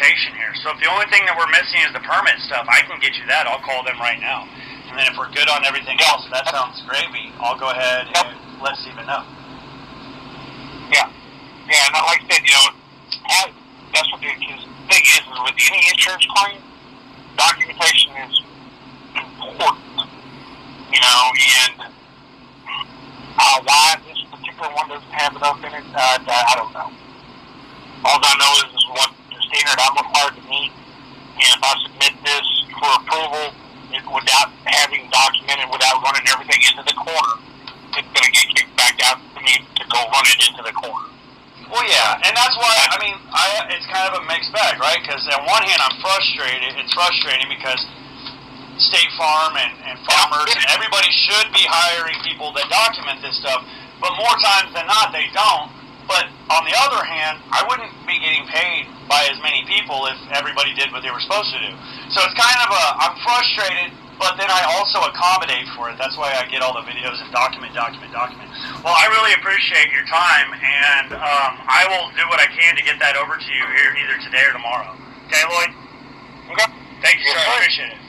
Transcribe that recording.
documentation here. So if the only thing that we're missing is the permit stuff, I can get you that. I'll call them right now. And then if we're good on everything else, that sounds gravy. I'll go ahead and let Steven know. Yeah. Yeah, and like I said, that's what the thing is with any insurance claim, documentation is important. And why this particular one doesn't have it up in it, I don't know. All I know is what the standard I'm required to meet, and if I submit this for approval without having documented, without running everything into the corner, it's going to get kicked back out to me to go run it into the corner. Well, yeah, and that's why, it's kind of a mixed bag, right? Because on one hand, I'm frustrated. It's frustrating because State Farm and farmers and everybody should be hiring people that document this stuff, but more times than not, they don't. But on the other hand, I wouldn't be getting paid by as many people if everybody did what they were supposed to do. So it's kind of I'm frustrated, but then I also accommodate for it. That's why I get all the videos and document. Well, I really appreciate your time, and I will do what I can to get that over to you here either today or tomorrow. Okay, Lloyd? Okay. Thank you, sir. I appreciate it.